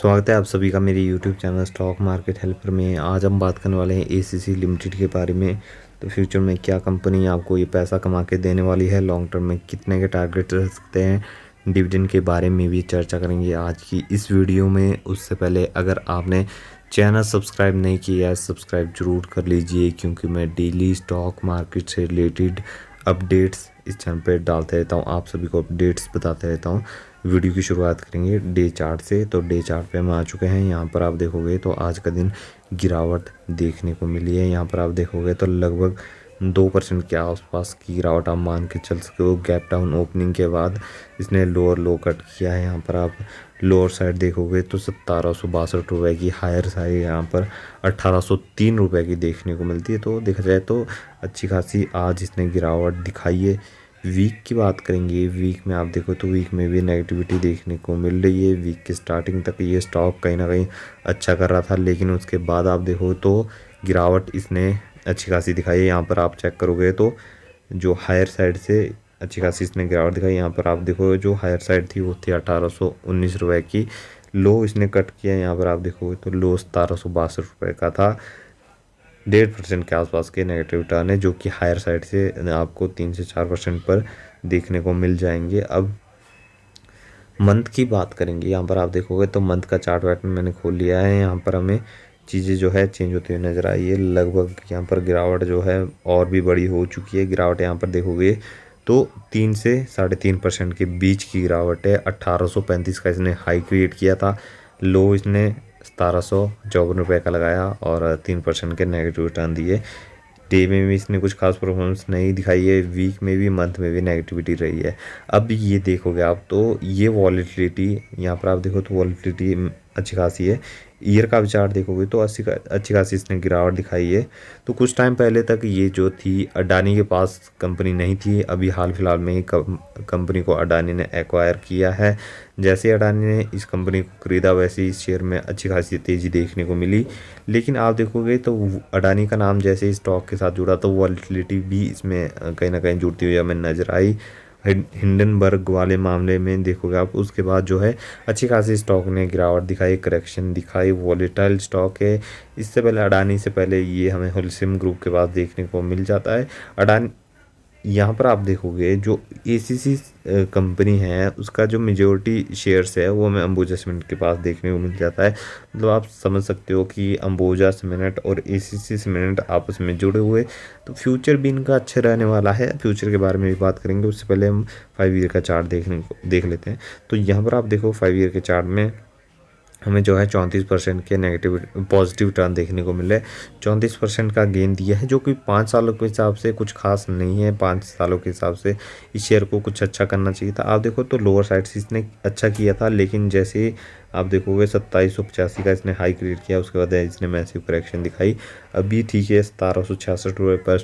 स्वागत है आप सभी का मेरे YouTube channel stock market helper में। आज हम बात करने वाले हैं एसीसी लिमिटेड के बारे में। तो फ्यूचर में क्या कंपनी आपको ये पैसा कमा के देने वाली है, लॉन्ग टर्म में कितने के टारगेट रख सकते हैं, डिविडेंड के बारे में भी चर्चा करेंगे आज की इस वीडियो में। उससे पहले अगर आपने चैनल सब्सक्राइब नहीं किया है, सब्सक्राइब जरूर कर लीजिए, क्योंकि मैं डेली स्टॉक मार्केट से रिलेटेड अपडेट्स इस चैनल पे डालते रहता हूँ, आप सभी को अपडेट्स बताते रहता हूँ। वीडियो की शुरुआत करेंगे डे चार्ट से। तो डे चार्ट पे हम आ चुके हैं। यहाँ पर आप देखोगे तो आज का दिन गिरावट देखने को मिली है। यहाँ पर आप देखोगे तो लगभग 2% के आसपास की गिरावट आप मान के चल सकते हो। गैप डाउन ओपनिंग के बाद इसने लोअर लो कट किया है। यहाँ पर आप लोअर साइड देखोगे तो 1762 रुपये की, हायर साइड यहाँ पर 1803 रुपये की देखने को मिलती है। तो देखा जाए तो अच्छी खासी आज इसने गिरावट दिखाई है। वीक की बात करेंगे, वीक में आप देखो तो वीक में भी नेगेटिविटी देखने को मिल रही है। वीक की स्टार्टिंग तक ये स्टॉक कहीं ना कहीं अच्छा कर रहा था, लेकिन उसके बाद आप देखो तो गिरावट इसने अच्छी खासी दिखाई है। यहाँ पर आप चेक करोगे तो जो हायर साइड से अच्छी खासी इसने गिरावट दिखाई। यहाँ पर आप देखो जो हायर साइड थी वो थी 1819 रुपये की। लो इसने कट किया, यहाँ पर आप देखोगे तो लो 1762 रुपये का था। 1.5% के आसपास के नेगेटिव रिटर्न है, जो कि हायर साइड से आपको 3 से 4% पर देखने को मिल जाएंगे। अब मंथ की बात करेंगे। यहाँ पर आप देखोगे तो मंथ का चार्ट पैटर्न मैंने खोल लिया है। यहाँ पर हमें चीज़ें जो है चेंज होती हुई नज़र आई है। लगभग यहाँ पर गिरावट जो है और भी बड़ी हो चुकी है। गिरावट यहाँ पर देखोगे तो 3 से 3.5% के बीच की गिरावट है। 1835 का इसने हाई क्रिएट किया था। लो इसने 1754 रुपये का लगाया और 3% के नेगेटिव रिटर्न दिए। डे में भी इसने कुछ खास परफॉर्मेंस नहीं दिखाई है। वीक में भी, मंथ में भी नेगेटिविटी रही है। अब ये देखोगे आप तो ये वॉलेटिलिटी, यहाँ पर आप देखो तो वॉलेटिलिटी अच्छी खासी है। ईयर का भी चार्ट देखोगे तो अच्छी खासी इसने गिरावट दिखाई है। तो कुछ टाइम पहले तक ये जो थी अडानी के पास कंपनी नहीं थी। अभी हाल फिलहाल में ही कंपनी को अडानी ने एक्वायर किया है। जैसे अडानी ने इस कंपनी को खरीदा वैसे इस शेयर में अच्छी खासी तेज़ी देखने को मिली। लेकिन आप देखोगे तो अडानी का नाम जैसे ही स्टॉक के साथ जुड़ा तो वॉलेटिलिटी भी इसमें कहीं ना कहीं जुड़ती हुई हमें नज़र आई। हिंडनबर्ग वाले मामले में देखोगे आप, उसके बाद जो है अच्छी खासी स्टॉक ने गिरावट दिखाई, करेक्शन दिखाई, वॉलेटाइल स्टॉक है। इससे पहले अडानी से पहले ये हमें होलसेम ग्रुप के पास देखने को मिल जाता है। अडानी यहाँ पर आप देखोगे जो एसीसी कंपनी है उसका जो मेजोरिटी शेयर्स है वो हमें अंबुजा सीमेंट के पास देखने को मिल जाता है। मतलब आप समझ सकते हो कि अंबुजा सीमेंट और एसीसी सीमेंट आपस में जुड़े हुए, तो फ्यूचर भी इनका अच्छा रहने वाला है। फ्यूचर के बारे में भी बात करेंगे, उससे पहले हम 5 ईयर का चार्ट देख लेते हैं। तो यहाँ पर आप देखो 5 ईयर के चार्ट में हमें जो है 34% के नेगेटिव पॉजिटिव टर्न देखने को मिले। 34% का गेन दिया है, जो कि 5 सालों के हिसाब से कुछ खास नहीं है। 5 सालों के हिसाब से इस शेयर को कुछ अच्छा करना चाहिए था। आप देखो तो लोअर साइड से इसने अच्छा किया था, लेकिन जैसे ही आप देखोगे 2785 का इसने हाई क्रिएट किया, उसके बाद इसने मैसिव करेक्शन दिखाई। अभी ठीक है 1766 रुपये पर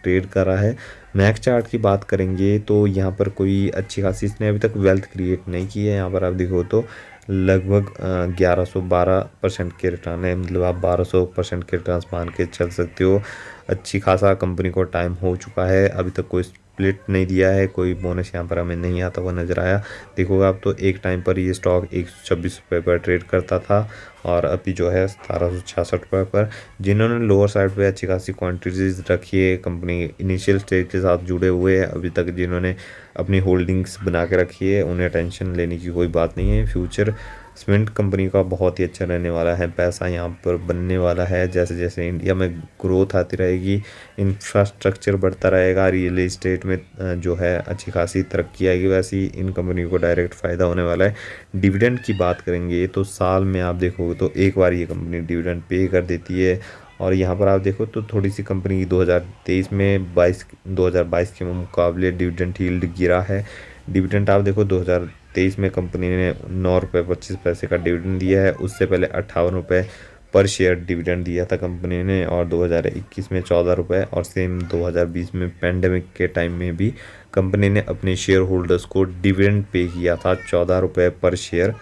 ट्रेड कर रहा है। मैक्स चार्ट की बात करेंगे तो यहाँ पर कोई अच्छी खासी इसने अभी तक वेल्थ क्रिएट नहीं की है। यहाँ पर आप देखो तो लगभग 1112% के रिटर्न है। मतलब आप 1200% के रिटर्न मान के चल सकते हो। अच्छी खासा कंपनी को टाइम हो चुका है, अभी तक कोई स्प्लिट नहीं दिया है, कोई बोनस यहाँ पर हमें नहीं आता हुआ नज़र आया। देखोगे आप तो एक टाइम पर ये स्टॉक 126 रुपये पर ट्रेड करता था और अभी जो है 1766 रुपये पर। जिन्होंने लोअर साइड पे अच्छी खासी क्वांटिटीज़ रखी है, कंपनी इनिशियल स्टेज के साथ जुड़े हुए हैं, अभी तक जिन्होंने अपनी होल्डिंग्स बना के रखी है, उन्हें टेंशन लेने की कोई बात नहीं है। फ्यूचर सीमेंट कंपनी का बहुत ही अच्छा रहने वाला है। पैसा यहाँ पर बनने वाला है। जैसे जैसे इंडिया में ग्रोथ आती रहेगी, इंफ्रास्ट्रक्चर बढ़ता रहेगा, रियल एस्टेट में जो है अच्छी खासी तरक्की आएगी, वैसे ही इन कंपनियों को डायरेक्ट फ़ायदा होने वाला है। डिविडेंड की बात करेंगे तो साल में आप देखोगे तो एक बार ये कंपनी डिविडेंड पे कर देती है। और यहाँ पर आप देखो तो थोड़ी सी कंपनी 2022 के मुकाबले डिविडेंड यील्ड गिरा है। डिविडेंड आप देखो 2023 में कंपनी ने 9 रुपये 25 पैसे का डिविडेंड दिया है। उससे पहले 58 रुपये पर शेयर डिविडेंड दिया था कंपनी ने, और 2021 में 14 रुपये, और सेम 2020 में पेंडेमिक के टाइम में भी कंपनी ने अपने शेयर होल्डर्स को डिविडेंड पे किया था 14 रुपये पर शेयर।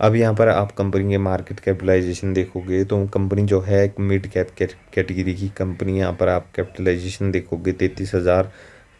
अब यहाँ पर आप कंपनी के मार्केट कैपिटलाइजेशन देखोगे तो कंपनी जो है एक मिड कैप कैटेगरी की कंपनी। यहाँ पर आप कैपिटलाइजेशन देखोगे 33,000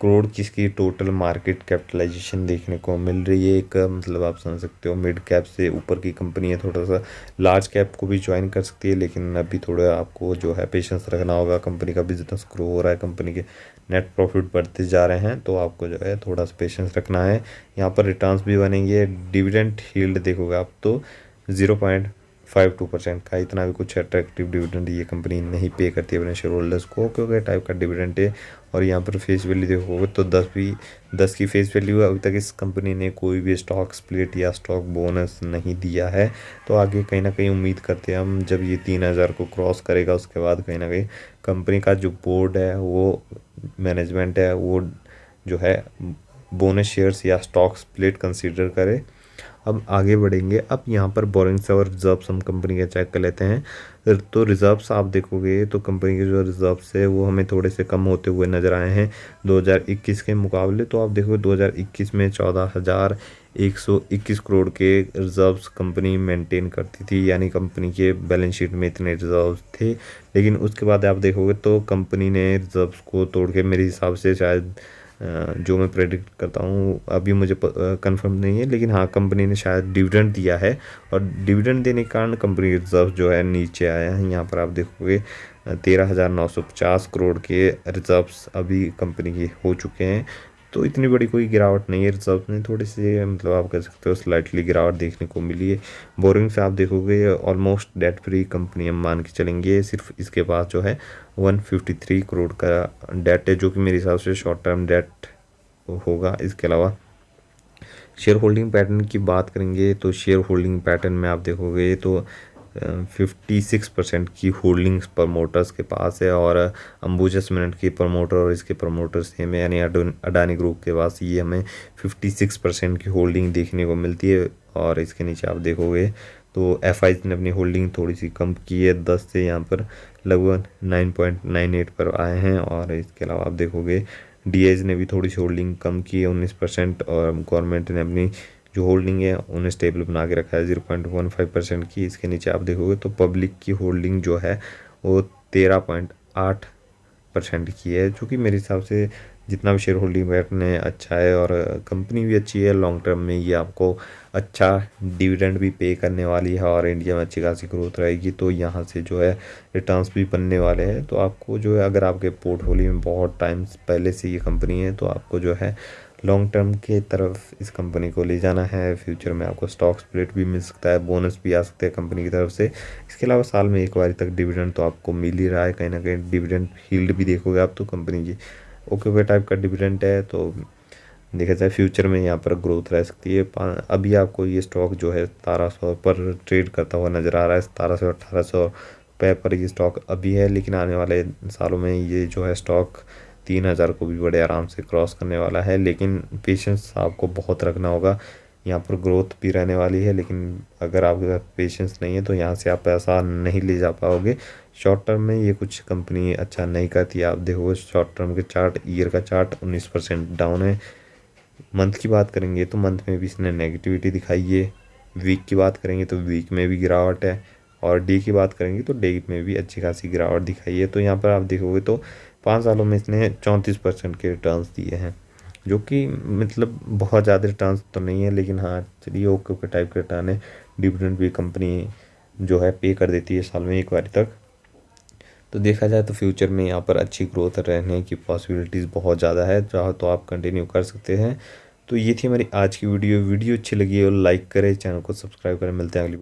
करोड़ की इसकी टोटल मार्केट कैपिटलाइजेशन देखने को मिल रही है। एक मतलब आप समझ सकते हो मिड कैप से ऊपर की कंपनी है, थोड़ा सा लार्ज कैप को भी ज्वाइन कर सकती है, लेकिन अभी थोड़ा आपको जो है पेशेंस रखना होगा। कंपनी का बिजनेस ग्रो हो रहा है, कंपनी के नेट प्रॉफिट बढ़ते जा रहे हैं, तो आपको जो है थोड़ा सा पेशेंस रखना है। यहाँ पर रिटर्न्स भी बनेंगे। डिविडेंड यील्ड देखोगे आप तो 0.52% का, इतना भी कुछ अट्रैक्टिव डिविडेंड ये कंपनी नहीं पे करती है अपने शेयर होल्डर्स को, क्योंकि टाइप का डिविडेंड है। और यहाँ पर फेस वैल्यू देखोगे तो 10 की फेस वैल्यू है। अभी तक इस कंपनी ने कोई भी स्टॉक स्प्लिट या स्टॉक बोनस नहीं दिया है, तो आगे कहीं ना कहीं उम्मीद करते हैं हम जब ये 3,000 को क्रॉस करेगा उसके बाद कहीं ना कहीं कंपनी का जो बोर्ड है, वो मैनेजमेंट है, वो जो है बोनस शेयर्स या स्टॉक स्प्लिट कंसीडर करे। अब आगे बढ़ेंगे। अब यहाँ पर बोरिंग्स और रिजर्व्स हम कंपनी के चेक कर लेते हैं। तो रिजर्व्स आप देखोगे तो कंपनी के जो रिजर्व्स है वो हमें थोड़े से कम होते हुए नज़र आए हैं 2021 के मुकाबले। तो आप देखोगे 2021 में 14,121 करोड़ के रिजर्व्स कंपनी मेंटेन करती थी, यानी कंपनी के बैलेंस शीट में इतने रिजर्व्स थे। लेकिन उसके बाद आप देखोगे तो कंपनी ने रिजर्व्स को तोड़ के, मेरे हिसाब से शायद जो मैं प्रेडिक्ट करता हूँ, अभी मुझे कंफर्म नहीं है, लेकिन हाँ कंपनी ने शायद डिविडेंड दिया है, और डिविडेंड देने के कारण कंपनी रिजर्व जो है नीचे आया है। यहाँ पर आप देखोगे 13,950 करोड़ के रिजर्व्स अभी कंपनी के हो चुके हैं। तो इतनी बड़ी कोई गिरावट नहीं है रिजर्व में, थोड़ी सी मतलब आप कह सकते हो स्लाइटली गिरावट देखने को मिली है। बोरिंग से आप देखोगे ऑलमोस्ट डेट फ्री कंपनी हम मान के चलेंगे। सिर्फ इसके पास जो है 153 करोड़ का डेट है, जो कि मेरे हिसाब से शॉर्ट टर्म डेट होगा। इसके अलावा शेयर होल्डिंग पैटर्न की बात करेंगे तो शेयर होल्डिंग पैटर्न में आप देखोगे तो 56% की होल्डिंग्स प्रमोटर्स के पास है, और अंबुजा सीमेंट के प्रमोटर और इसके प्रमोटर सेम है, यानी अडानी ग्रुप के पास ये हमें 56% की होल्डिंग देखने को मिलती है। और इसके नीचे आप देखोगे तो एफआईज ने अपनी होल्डिंग थोड़ी सी कम की है, 10 से यहाँ पर लगभग 9.98 पर आए हैं। और इसके अलावा आप देखोगे डीएज ने भी थोड़ी सी होल्डिंग कम की है 19%, और गवर्नमेंट ने अपनी जो होल्डिंग है उन्हें स्टेबल बना के रखा है 0.15% की। इसके नीचे आप देखोगे तो पब्लिक की होल्डिंग जो है वो 13.8% की है, जो कि मेरे हिसाब से जितना भी शेयर होल्डिंग पैटर्न है अच्छा है, और कंपनी भी अच्छी है। लॉन्ग टर्म में ये आपको अच्छा डिविडेंड भी पे करने वाली है, और इंडिया में अच्छी खासी ग्रोथ रहेगी, तो यहाँ से जो है रिटर्न्स भी बनने वाले हैं। तो आपको जो है अगर आपके पोर्टफोलियो में बहुत टाइम पहले से ये कंपनी है, तो आपको जो है लॉन्ग टर्म के तरफ इस कंपनी को ले जाना है। फ्यूचर में आपको स्टॉक स्प्लिट भी मिल सकता है, बोनस भी आ सकते हैं कंपनी की तरफ से। इसके अलावा साल में एक बार तक डिविडेंड तो आपको मिल ही रहा है, कहीं ना कहीं डिविडेंड यील्ड भी देखोगे आप तो कंपनी की ओके टाइप का डिविडेंड है। तो देखा जाए फ्यूचर में यहाँ पर ग्रोथ रह सकती है। अभी आपको ये स्टॉक जो है 1700 पर ट्रेड करता हुआ नज़र आ रहा है, 1700-1800 रुपये पर ये स्टॉक अभी है, लेकिन आने वाले सालों में ये जो है स्टॉक 3,000 को भी बड़े आराम से क्रॉस करने वाला है। लेकिन पेशेंस आपको बहुत रखना होगा, यहाँ पर ग्रोथ भी रहने वाली है, लेकिन अगर आपके पास पेशेंस नहीं है तो यहाँ से आप पैसा नहीं ले जा पाओगे। शॉर्ट टर्म में ये कुछ कंपनी अच्छा नहीं करती। आप देखो शॉर्ट टर्म के चार्ट, ईयर का चार्ट 19% डाउन है। मंथ की बात करेंगे तो मंथ में भी इसने नेगेटिविटी दिखाई है। वीक की बात करेंगे तो वीक में भी गिरावट है, और डे की बात करेंगे तो डे में भी अच्छी खासी गिरावट दिखाई है। तो यहाँ पर आप देखोगे तो 5 सालों में इसने 34% के रिटर्न्स दिए हैं, जो कि मतलब बहुत ज़्यादा रिटर्न्स तो नहीं है, लेकिन हाँ चलिए ओके टाइप के रिटर्न है। डिविडेंड भी कंपनी जो है पे कर देती है साल में एक बार तक। तो देखा जाए तो फ्यूचर में यहाँ पर अच्छी ग्रोथ रहने की पॉसिबिलिटीज़ बहुत ज़्यादा है, चाहो तो आप कंटिन्यू कर सकते हैं। तो ये थी हमारी आज की वीडियो अच्छी लगी और लाइक करें, चैनल को सब्सक्राइब करें। मिलते हैं अगली